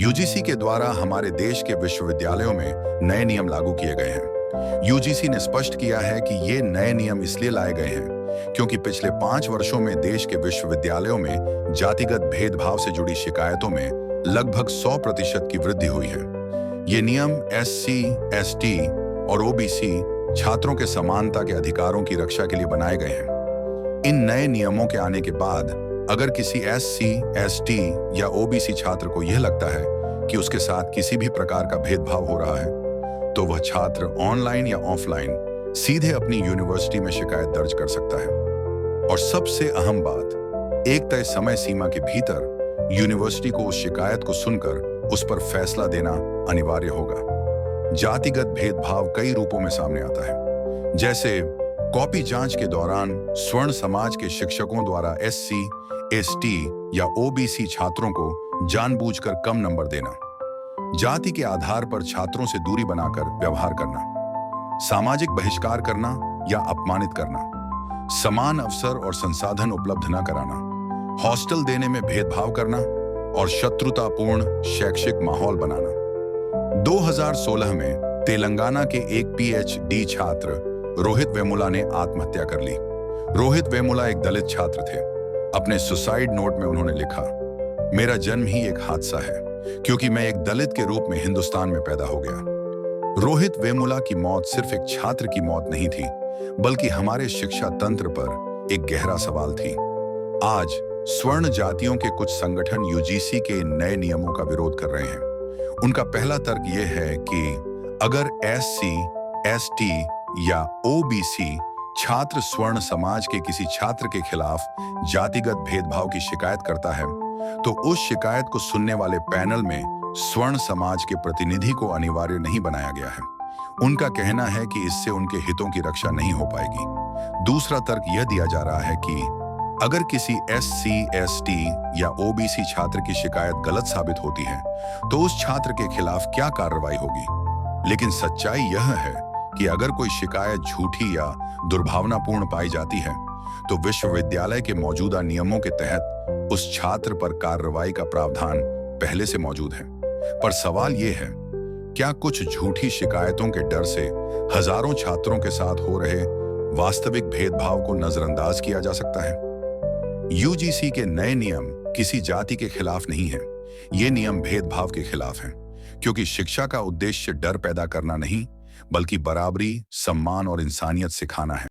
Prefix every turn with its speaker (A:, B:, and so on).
A: UGC के द्वारा हमारे देश के विश्वविद्यालयों में नए नियम लागू किए गए हैं। यूजीसी ने स्पष्ट किया है कि ये नए नियम इसलिए लाए गए हैं क्योंकि पिछले 5 वर्षों में देश के विश्वविद्यालयों में जातिगत भेदभाव से जुड़ी शिकायतों में लगभग 100% की वृद्धि हुई है। ये नियम एससी, एसटी और ओबीसी छात्रों के समानता के अधिकारों की रक्षा के लिए बनाए गए हैं। इन नए नियमों के आने के बाद अगर किसी एससी, एसटी या ओबीसी छात्र को यह लगता है कि उसके साथ किसी भी प्रकार का भेदभाव हो रहा है, तो वह छात्र ऑनलाइन या ऑफलाइन सीधे अपनी यूनिवर्सिटी में शिकायत दर्ज कर सकता है। और सबसे अहम बात, एक तय समय सीमा के भीतर यूनिवर्सिटी को उस शिकायत को सुनकर उस पर फैसला देना अनिवार्य होगा। जातिगत भेदभाव कई रूपों में सामने आता है, जैसे कॉपी जांच के दौरान स्वर्ण समाज के शिक्षकों द्वारा एससी, एसटी या ओबीसी छात्रों को जानबूझकर कम नंबर देना, जाति के आधार पर छात्रों से दूरी बनाकर व्यवहार करना, सामाजिक बहिष्कार करना या अपमानित करना, समान अवसर और संसाधन उपलब्ध न कराना, हॉस्टल देने में भेदभाव करना और शत्रुतापूर्ण शैक्षिक माहौल बनाना। 2016 में तेलंगाना के एक पीएचडी छात्र रोहित वेमुला ने आत्महत्या कर ली। रोहित वेमुला एक दलित छात्र थे। अपने सुसाइड नोट में उन्होंने लिखा, मेरा जन्म ही एक हादसा है क्योंकि मैं एक दलित के रूप में हिंदुस्तान में पैदा हो गया। रोहित वेमुला की मौत सिर्फ एक छात्र की मौत नहीं थी, बल्कि हमारे शिक्षा तंत्र पर एक गहरा सवाल थी। आज स्वर्ण जातियों के कुछ संगठन यूजीसी के इन नए नियमों का विरोध कर रहे हैं। उनका पहला तर्क यह है कि अगर एससी, एसटी या ओबीसी छात्र स्वर्ण समाज के किसी छात्र के खिलाफ जातिगत भेदभाव की शिकायत करता है, तो उस शिकायत को सुनने वाले पैनल में स्वर्ण समाज के प्रतिनिधि को अनिवार्य नहीं बनाया गया है। उनका कहना है कि इससे उनके हितों की रक्षा नहीं हो पाएगी। दूसरा तर्क यह दिया जा रहा है कि अगर किसी एससी, एसटी या ओबीसी छात्र की शिकायत गलत साबित होती है, तो उस छात्र के खिलाफ क्या कार्रवाई होगी। लेकिन सच्चाई यह है कि अगर कोई शिकायत झूठी या दुर्भावनापूर्ण पाई जाती है, तो विश्वविद्यालय के मौजूदा नियमों के तहत उस छात्र पर कार्रवाई का प्रावधान पहले से मौजूद है। पर सवाल यह है, क्या कुछ झूठी शिकायतों के डर से हजारों छात्रों के साथ हो रहे वास्तविक भेदभाव को नजरअंदाज किया जा सकता है? यूजीसी के नए नियम किसी जाति के खिलाफ नहीं है, ये नियम भेदभाव के खिलाफ हैं, क्योंकि शिक्षा का उद्देश्य डर पैदा करना नहीं, बल्कि बराबरी, सम्मान और इंसानियत सिखाना है।